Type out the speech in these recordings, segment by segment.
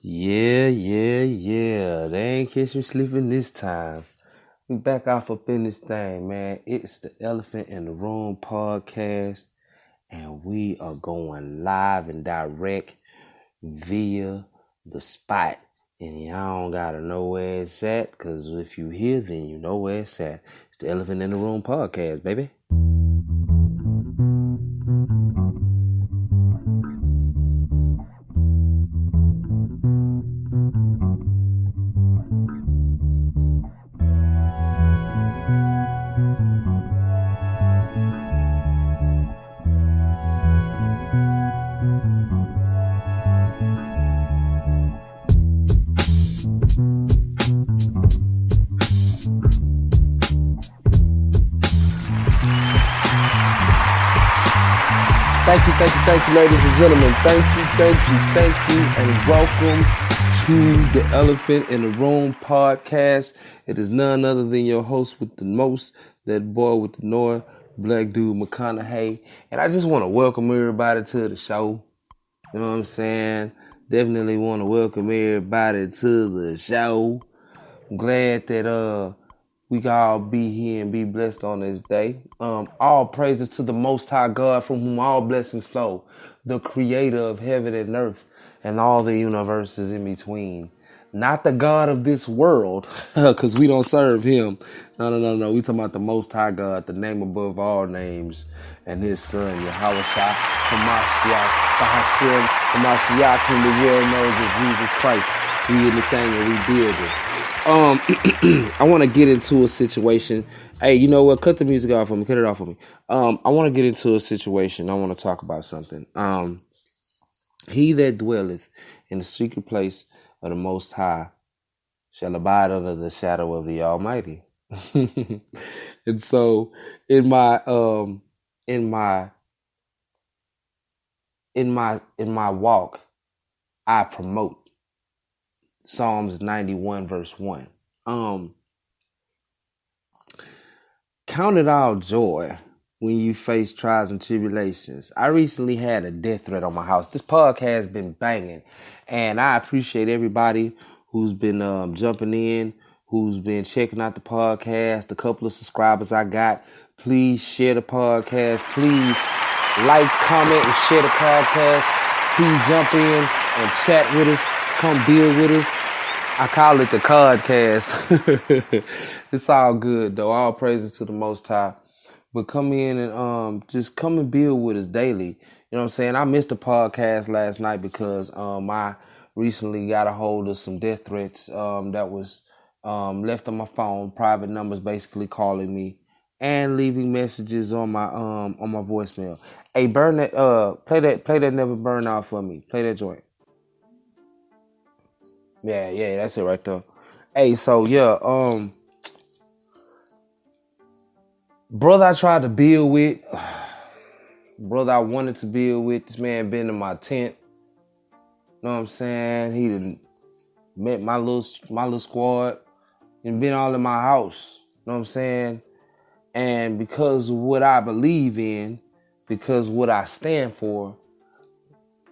Yeah. They ain't catch me sleeping this time. We back off up in this thing, man. It's the Elephant in the Room podcast, and we are going live and direct via the spot. And y'all don't gotta know where it's at, because if you hear, then you know where it's at. It's the Elephant in the Room podcast, baby. Thank you, ladies and gentlemen. Thank you, and welcome to the Elephant in the Room podcast. It is none other than your host with the most, that boy with the North, Blaakdood McHonahay. And I just want to welcome everybody to the show. You know what I'm saying? Definitely want to welcome everybody to the show. I'm glad that we can all be here and be blessed on this day. All praises to the Most High God, from whom all blessings flow, the creator of heaven and earth and all the universes in between. Not the God of this world, because we don't serve him. No. We talking about the Most High God, the name above all names, and his son, Yahushua, Hamashiach, Bahashim, Hamashiach, whom the world knows as Jesus Christ. We in the thing and we build it. I want to get into a situation. Hey, you know what? Cut the music off for me. Cut it off for me. I want to get into a situation. I want to talk about something. He that dwelleth in the secret place of the Most High shall abide under the shadow of the Almighty. And so, in my walk, I promote Psalms 91 verse 1. Count it all joy when you face trials and tribulations. I recently had a death threat on my house. This podcast has been banging, and I appreciate everybody who's been jumping in, who's been checking out the podcast, the couple of subscribers I got. Please share the podcast. Please like, comment, and share the podcast. Please jump in and chat with us. Come build with us. I call it the codcast. It's all good though. All praises to the Most High. But come in and just come and build with us daily. You know what I'm saying? I missed the podcast last night because I recently got a hold of some death threats that was left on my phone. Private numbers basically calling me and leaving messages on my voicemail. Hey, burn that play that Never Burn Out for me. Play that joint. Yeah, that's it right there. Hey, so yeah, brother I tried to build with, brother I wanted to build with, this man been in my tent. Know what I'm saying? He done met my little squad and been all in my house. Know what I'm saying? And because of what I believe in, because of what I stand for,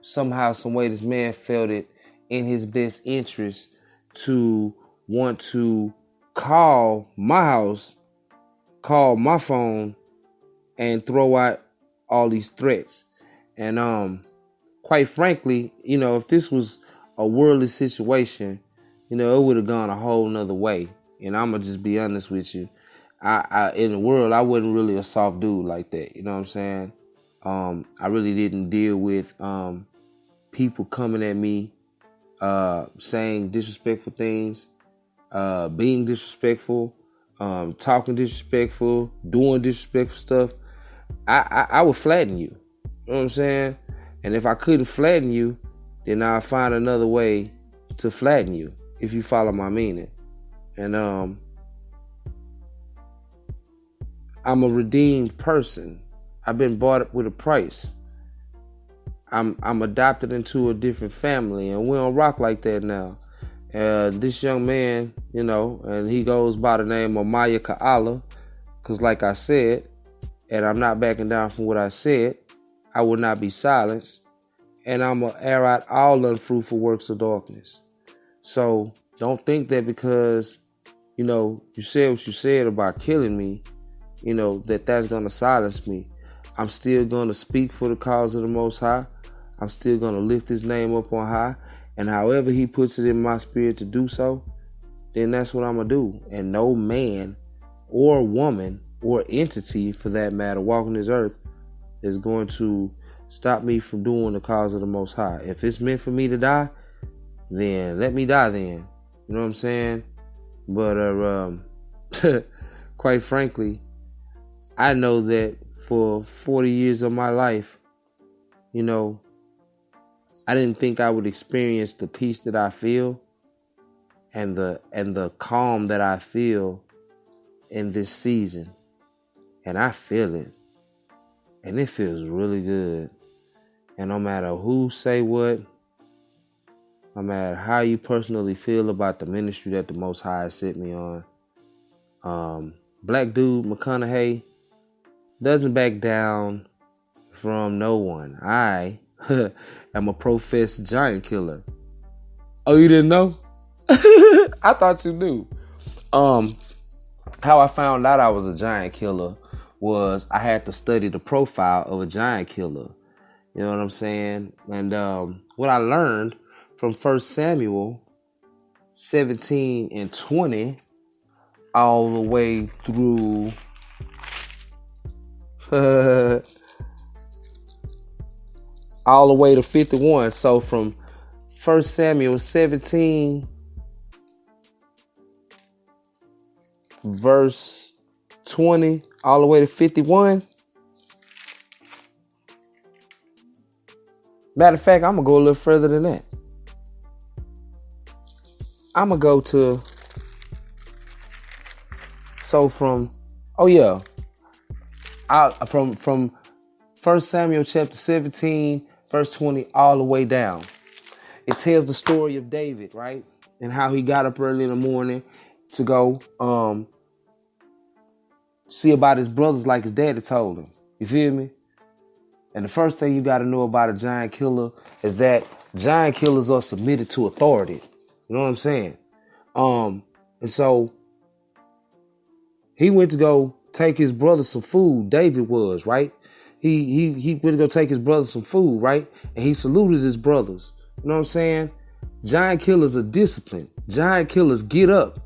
somehow, some way, this man felt it in his best interest to want to call my house, call my phone, and throw out all these threats. And quite frankly, you know, if this was a worldly situation, you know, it would have gone a whole nother way. And I'm gonna just be honest with you. I in the world, I wasn't really a soft dude like that. You know what I'm saying? I really didn't deal with people coming at me, saying disrespectful things, being disrespectful, talking disrespectful, doing disrespectful stuff. I would flatten you. You know what I'm saying? And if I couldn't flatten you, then I'll find another way to flatten you, if you follow my meaning. And I'm a redeemed person. I've been bought with a price. I'm adopted into a different family, and we don't rock like that now. This young man, you know, and he goes by the name of Maya Ka'ala, because like I said, and I'm not backing down from what I said, I will not be silenced, and I'm going to air out all unfruitful works of darkness. So don't think that because, you said what you said about killing me, that's going to silence me. I'm still going to speak for the cause of the Most High. I'm still going to lift his name up on high. And however he puts it in my spirit to do so, then that's what I'm going to do. And no man or woman or entity, for that matter, walking this earth is going to stop me from doing the cause of the Most High. If it's meant for me to die, then let me die then. You know what I'm saying? But quite frankly, I know that for 40 years of my life, I didn't think I would experience the peace that I feel and the calm that I feel in this season. And I feel it. And it feels really good. And no matter who say what, no matter how you personally feel about the ministry that the Most High has sent me on, Blaakdood McHonahay doesn't back down from no one. I am a professed giant killer. Oh, you didn't know? I thought you knew. How I found out I was a giant killer was I had to study the profile of a giant killer. You know what I'm saying? And what I learned from 1 Samuel 17 and 20 all the way through all the way to 51. So from 1 Samuel 17 verse 20 all the way to 51. Matter of fact, I'm going to go a little further than that. I'm going to go to, from 1 Samuel chapter 17, verse 20, all the way down. It tells the story of David, right? And how he got up early in the morning to go see about his brothers like his daddy told him. You feel me? And the first thing you got to know about a giant killer is that giant killers are submitted to authority. You know what I'm saying? And so he went to go take his brother some food. David was, right? He went to go take his brother some food, right? And he saluted his brothers. You know what I'm saying? Giant killers are disciplined. Giant killers get up.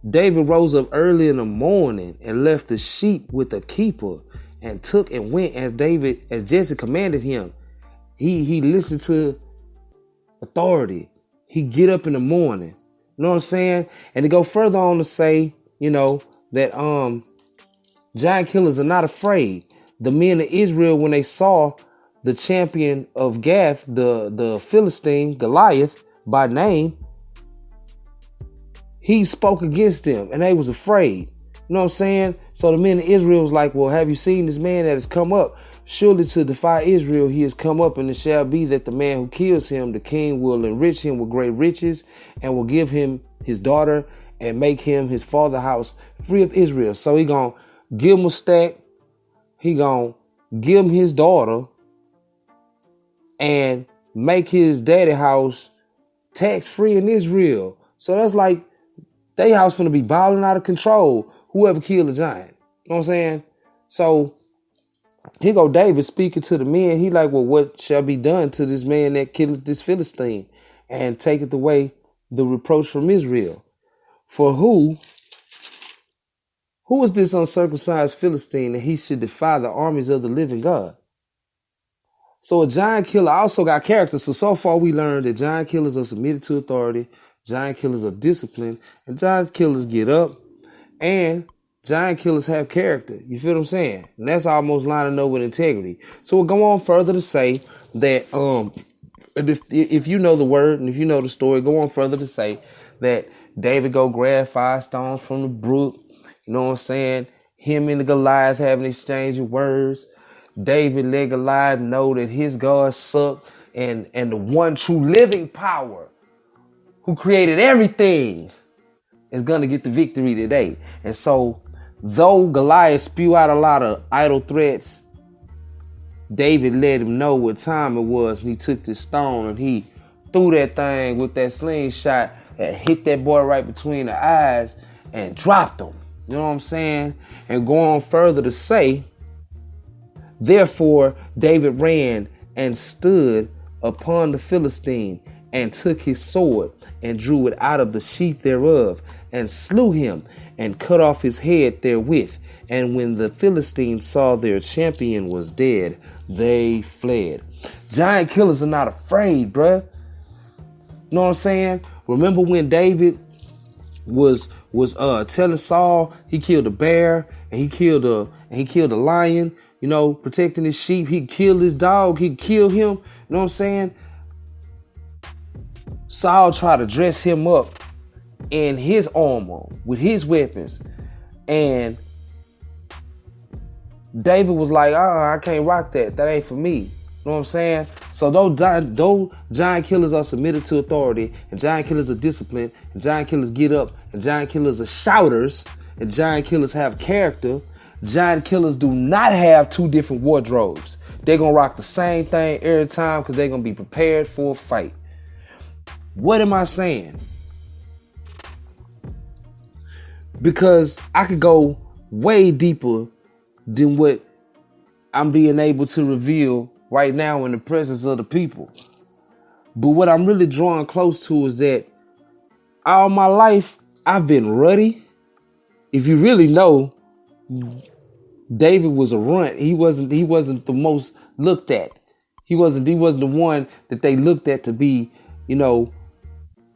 David rose up early in the morning and left the sheep with a keeper and took and went as Jesse commanded him. He listened to authority. He get up in the morning. You know what I'm saying? And to go further on to say, that giant killers are not afraid. The men of Israel, when they saw the champion of Gath, the Philistine, Goliath by name, he spoke against them and they was afraid. You know what I'm saying? So the men of Israel was like, well, have you seen this man that has come up? Surely to defy Israel, he has come up, and it shall be that the man who kills him, the king will enrich him with great riches and will give him his daughter and make him his father's house free of Israel. So he gonna give him a stack. He gonna give him his daughter and make his daddy house tax free in Israel. So that's like they house finna be balling out of control. Whoever killed a giant. You know what I'm saying? So here go David speaking to the men. He like, well, what shall be done to this man that killed this Philistine and taketh away the reproach from Israel? For who is this uncircumcised Philistine that he should defy the armies of the living God? So a giant killer also got character. So far we learned that giant killers are submitted to authority, giant killers are disciplined, and giant killers get up, and giant killers have character. You feel what I'm saying? And that's almost lining up with integrity. So we'll go on further to say that if you know the word and if you know the story, go on further to say that David go grab 5 stones from the brook. You know what I'm saying? Him and the Goliath having exchange of words. David let Goliath know that his God sucked, and the one true living power who created everything is going to get the victory today. And so though Goliath spew out a lot of idle threats, David let him know what time it was, and he took this stone and he threw that thing with that slingshot and hit that boy right between the eyes and dropped him. You know what I'm saying? And go on further to say, therefore David ran and stood upon the Philistine and took his sword and drew it out of the sheath thereof and slew him and cut off his head therewith. And when the Philistines saw their champion was dead, they fled. Giant killers are not afraid, bruh. You know what I'm saying? Remember when David was telling Saul he killed a bear and he killed a lion, you know, protecting his sheep. He killed his dog. He killed him. You know what I'm saying? Saul tried to dress him up in his armor with his weapons, and David was like, I can't rock that. That ain't for me. You know what I'm saying? So those giant killers are submitted to authority, and giant killers are disciplined, and giant killers get up, and giant killers are shouters, and giant killers have character. Giant killers do not have two different wardrobes. They're going to rock the same thing every time because they're going to be prepared for a fight. What am I saying? Because I could go way deeper than what I'm being able to reveal right now in the presence of the people. But what I'm really drawing close to is that all my life I've been ruddy. If you really know, David was a runt. He wasn't the most looked at. He wasn't the one that they looked at to be, you know,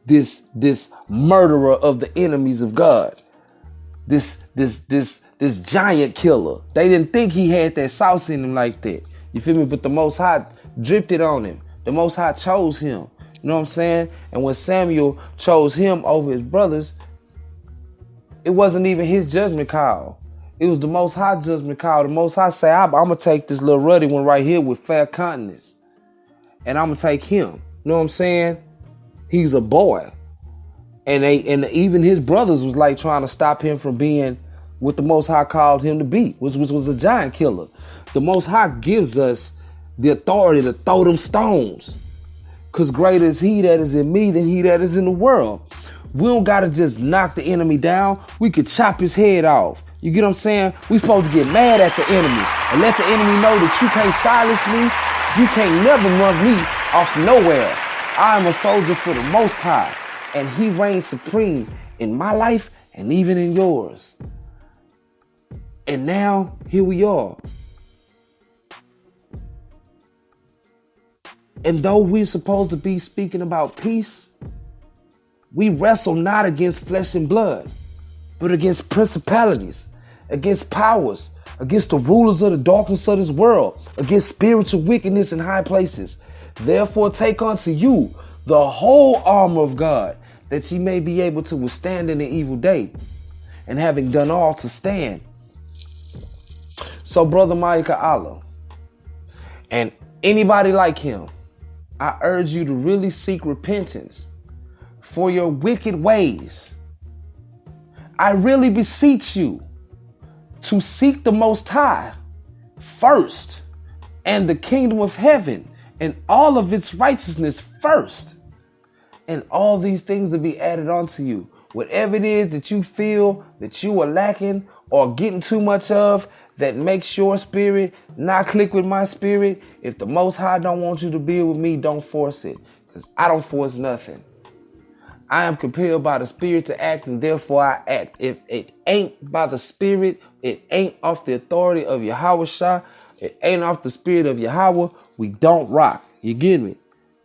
this murderer of the enemies of God. This giant killer. They didn't think he had that sauce in him like that. You feel me? But the Most High dripped it on him. The Most High chose him. You know what I'm saying? And when Samuel chose him over his brothers, it wasn't even his judgment call. It was the Most High judgment call. The Most High say, I'm going to take this little ruddy one right here with fair countenance, and I'm going to take him. You know what I'm saying? He's a boy. And even his brothers was like trying to stop him from being what the Most High called him to be, which was a giant killer. The Most High gives us the authority to throw them stones, because greater is he that is in me than he that is in the world. We don't got to just knock the enemy down. We could chop his head off. You get what I'm saying? We supposed to get mad at the enemy and let the enemy know that you can't silence me. You can't never run me off nowhere. I am a soldier for the Most High, and he reigns supreme in my life and even in yours. And now, here we are. And though we're supposed to be speaking about peace, we wrestle not against flesh and blood, but against principalities, against powers, against the rulers of the darkness of this world, against spiritual wickedness in high places. Therefore, take unto you the whole armor of God, that ye may be able to withstand in the evil day, and having done all to stand. So, Brother Micah Allah, and anybody like him, I urge you to really seek repentance for your wicked ways. I really beseech you to seek the Most High first, and the kingdom of heaven and all of its righteousness first, and all these things will be added onto you. Whatever it is that you feel that you are lacking or getting too much of, that makes your spirit not click with my spirit, if the Most High don't want you to be with me, don't force it, because I don't force nothing. I am compelled by the Spirit to act, and therefore I act. If it ain't by the Spirit, it ain't off the authority of Yahweh Shah, it ain't off the Spirit of Yahweh, we don't rock. You get me?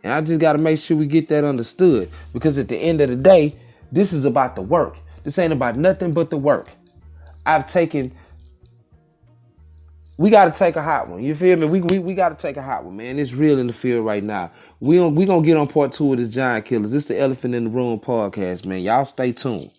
And I just got to make sure we get that understood, because at the end of the day, this is about the work. This ain't about nothing but the work. We got to take a hot one. You feel me? We got to take a hot one, man. It's real in the field right now. We going to get on part 2 of this Giant Killers. This is the Elephant in the Room podcast, man. Y'all stay tuned.